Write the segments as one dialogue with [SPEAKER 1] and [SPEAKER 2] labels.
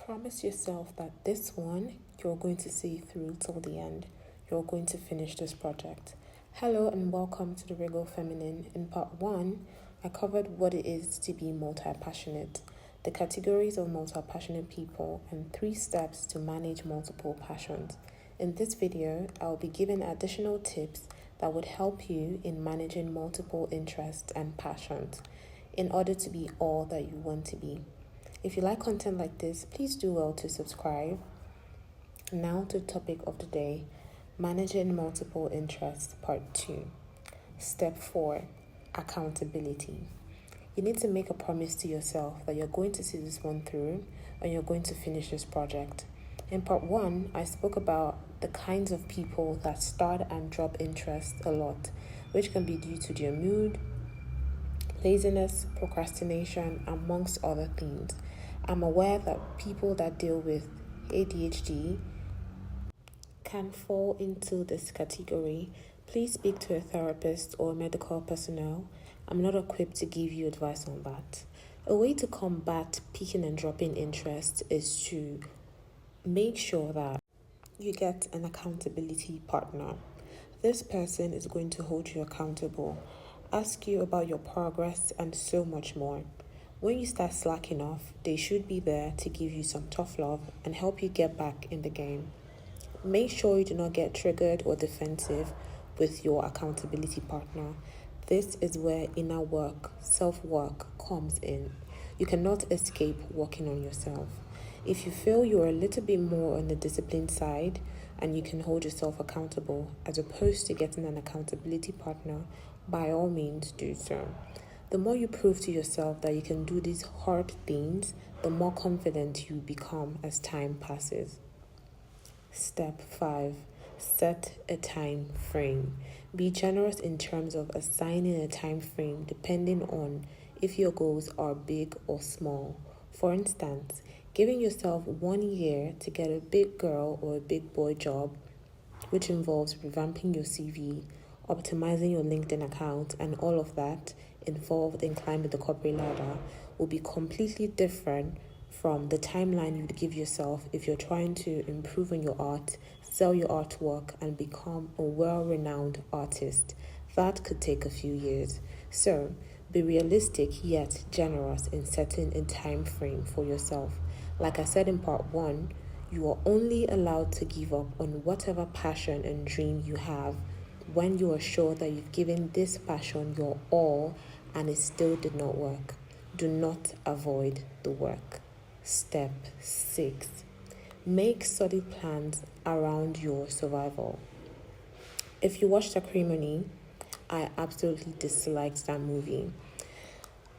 [SPEAKER 1] Promise yourself that this one you're going to see through till the end. You're going to finish this project. Hello and welcome to the Regal Feminine. In part 1, I covered what it is to be multi-passionate, the categories of multi-passionate people, and 3 steps to manage multiple passions. In this video, I'll be giving additional tips that would help you in managing multiple interests and passions in order to be all that you want to be. If you like content like this, please do well to subscribe. Now to the topic of the day, managing multiple interests, part 2. Step 4, accountability. You need to make a promise to yourself that you're going to see this one through and you're going to finish this project. In part 1, I spoke about the kinds of people that start and drop interest a lot, which can be due to their mood, laziness, procrastination, amongst other things. I'm aware that people that deal with ADHD can fall into this category. Please speak to a therapist or medical personnel. I'm not equipped to give you advice on that. A way to combat peaking and dropping interest is to make sure that you get an accountability partner. This person is going to hold you accountable, ask you about your progress, and so much more. When you start slacking off, they should be there to give you some tough love and help you get back in the game. Make sure you do not get triggered or defensive with your accountability partner. This is where inner work, self-work comes in. You cannot escape working on yourself. If you feel you're a little bit more on the discipline side and you can hold yourself accountable as opposed to getting an accountability partner, by all means do so. The more you prove to yourself that you can do these hard things, the more confident you become as time passes. Step 5, set a time frame. Be generous in terms of assigning a time frame depending on if your goals are big or small. For instance, giving yourself 1 year to get a big girl or a big boy job, which involves revamping your CV, optimizing your LinkedIn account, and all of that involved in climbing the corporate ladder, will be completely different from the timeline you'd give yourself if you're trying to improve on your art, sell your artwork, and become a well-renowned artist. That could take a few years. So, be realistic yet generous in setting a time frame for yourself. Like I said in part 1, you are only allowed to give up on whatever passion and dream you have when you are sure that you've given this passion your all and it still did not work. Do not avoid the work. Step 6. Make solid plans around your survival. If you watched Acrimony, I absolutely disliked that movie.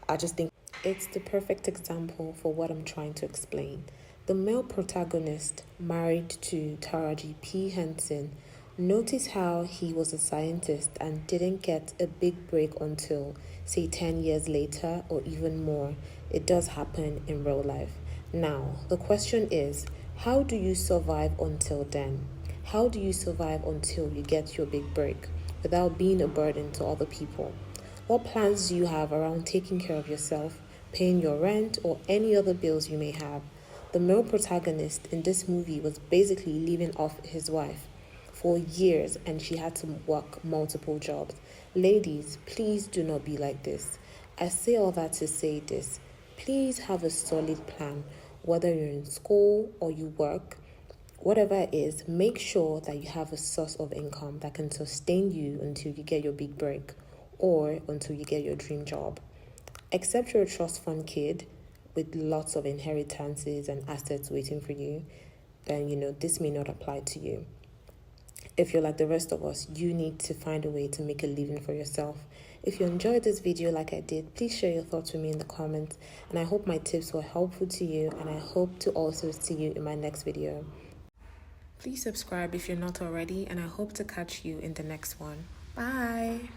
[SPEAKER 1] I just think it's the perfect example for what I'm trying to explain. The male protagonist, married to Taraji P. Henson, notice how he was a scientist and didn't get a big break until, say, 10 years later or even more. It does happen in real life. Now, the question is, how do you survive until then? How do you survive until you get your big break without being a burden to other people? What plans do you have around taking care of yourself, paying your rent, or any other bills you may have? The male protagonist in this movie was basically living off his wife for years, and she had to work multiple jobs. Ladies, please do not be like this. I say all that to say this. Please have a solid plan. Whether you're in school or you work, whatever it is, make sure that you have a source of income that can sustain you until you get your big break or until you get your dream job. Except you're a trust fund kid with lots of inheritances and assets waiting for you, then this may not apply to you. If you're like the rest of us, you need to find a way to make a living for yourself. If you enjoyed this video like I did, please share your thoughts with me in the comments. And I hope my tips were helpful to you, and I hope to also see you in my next video. Please subscribe if you're not already, and I hope to catch you in the next one. Bye!